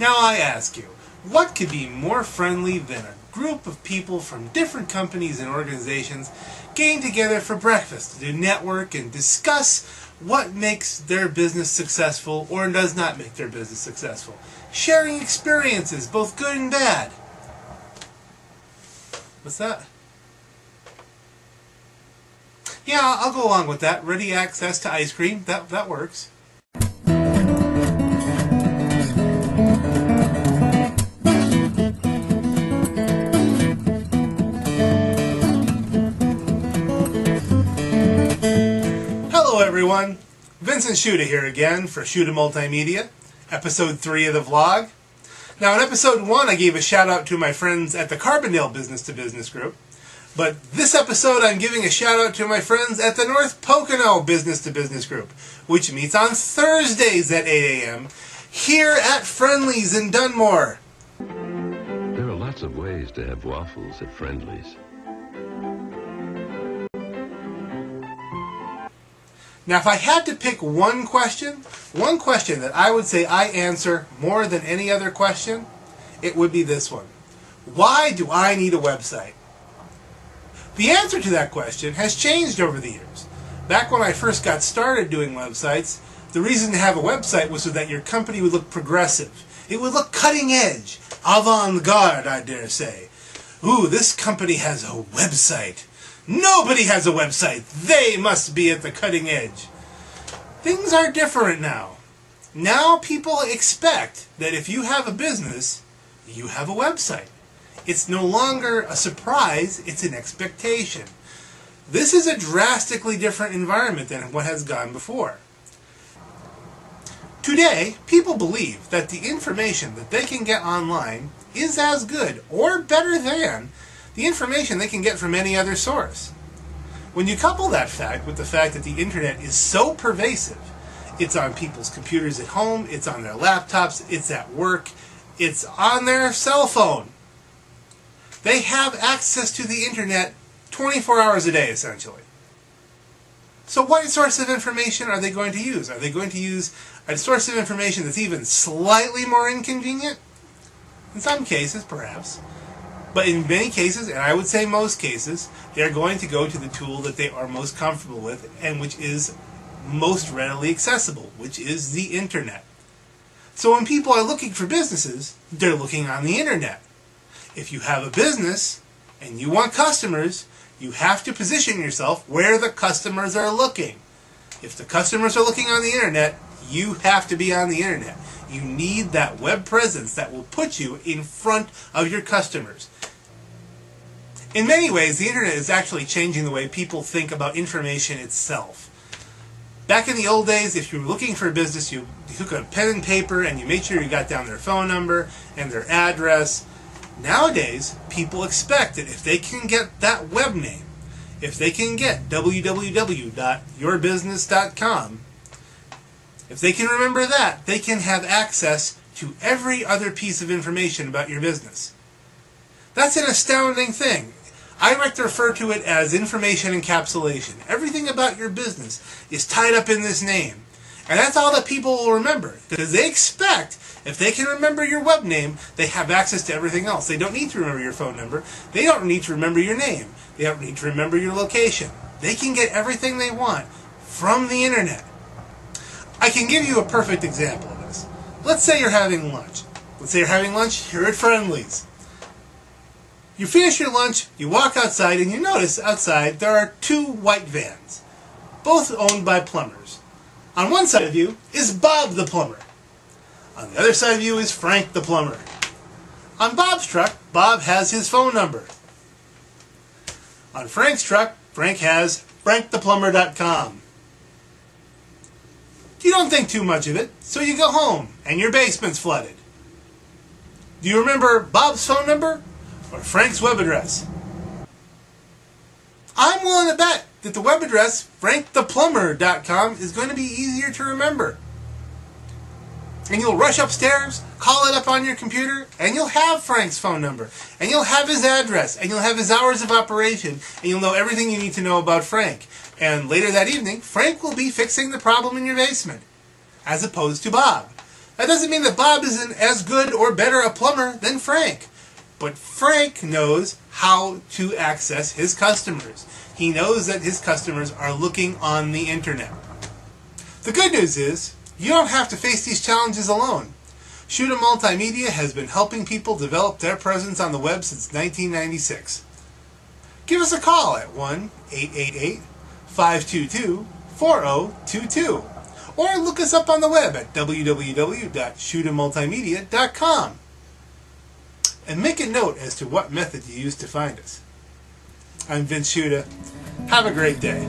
Now I ask you, what could be more friendly than a group of people from different companies and organizations getting together for breakfast to network and discuss what makes their business successful or does not make their business successful, sharing experiences, both good and bad. What's that? Yeah, I'll go along with that. Ready access to ice cream. That works. Hello everyone. Vincent Shuta here again for Shuta Multimedia, episode 3 of the vlog. Now in episode 1 I gave a shout out to my friends at the Carbondale Business to Business Group. But this episode I'm giving a shout out to my friends at the North Pocono Business to Business Group, which meets on Thursdays at 8 a.m. here at Friendly's in Dunmore. There are lots of ways to have waffles at Friendly's. Now if I had to pick one question that I would say I answer more than any other question, it would be this one. Why do I need a website? The answer to that question has changed over the years. Back when I first got started doing websites, the reason to have a website was so that your company would look progressive. It would look cutting edge, avant-garde, I dare say. Ooh, this company has a website. Nobody has a website. They must be at the cutting edge. Things are different now. Now people expect that if you have a business, you have a website. It's no longer a surprise, it's an expectation. This is a drastically different environment than what has gone before. Today, people believe that the information that they can get online is as good or better than the information they can get from any other source. When you couple that fact with the fact that the internet is so pervasive, it's on people's computers at home, it's on their laptops, it's at work, it's on their cell phone. They have access to the internet 24 hours a day, essentially. So what source of information are they going to use? Are they going to use a source of information that's even slightly more inconvenient? In some cases, perhaps. But in many cases, and I would say most cases, they're going to go to the tool that they are most comfortable with and which is most readily accessible, which is the internet. So when people are looking for businesses, they're looking on the internet. If you have a business and you want customers, you have to position yourself where the customers are looking. If the customers are looking on the internet, you have to be on the internet. You need that web presence that will put you in front of your customers. In many ways, the internet is actually changing the way people think about information itself. Back in the old days, if you were looking for a business, you took a pen and paper and you made sure you got down their phone number and their address. Nowadays, people expect that if they can get that web name, if they can get www.yourbusiness.com, if they can remember that, they can have access to every other piece of information about your business. That's an astounding thing. I like to refer to it as information encapsulation. Everything about your business is tied up in this name. And that's all that people will remember. Because they expect, if they can remember your web name, they have access to everything else. They don't need to remember your phone number. They don't need to remember your name. They don't need to remember your location. They can get everything they want from the internet. I can give you a perfect example of this. Let's say you're having lunch. Let's say you're having lunch here at Friendly's. You finish your lunch, you walk outside, and you notice outside there are 2 white vans, both owned by plumbers. On one side of you is Bob the plumber. On the other side of you is Frank the plumber. On Bob's truck, Bob has his phone number. On Frank's truck, Frank has franktheplumber.com. You don't think too much of it, so you go home, and your basement's flooded. Do you remember Bob's phone number or Frank's web address? I'm willing to bet that the web address, franktheplumber.com, is going to be easier to remember. And you'll rush upstairs, call it up on your computer, and you'll have Frank's phone number, and you'll have his address, and you'll have his hours of operation, and you'll know everything you need to know about Frank. And later that evening, Frank will be fixing the problem in your basement, as opposed to Bob. That doesn't mean that Bob isn't as good or better a plumber than Frank. But Frank knows how to access his customers. He knows that his customers are looking on the internet. The good news is, you don't have to face these challenges alone. Shuta Multimedia has been helping people develop their presence on the web since 1996. Give us a call at 1-888-522-4022. Or look us up on the web at www.shutamultimedia.com. And make a note as to what method you use to find us. I'm Vince Shuta. Have a great day.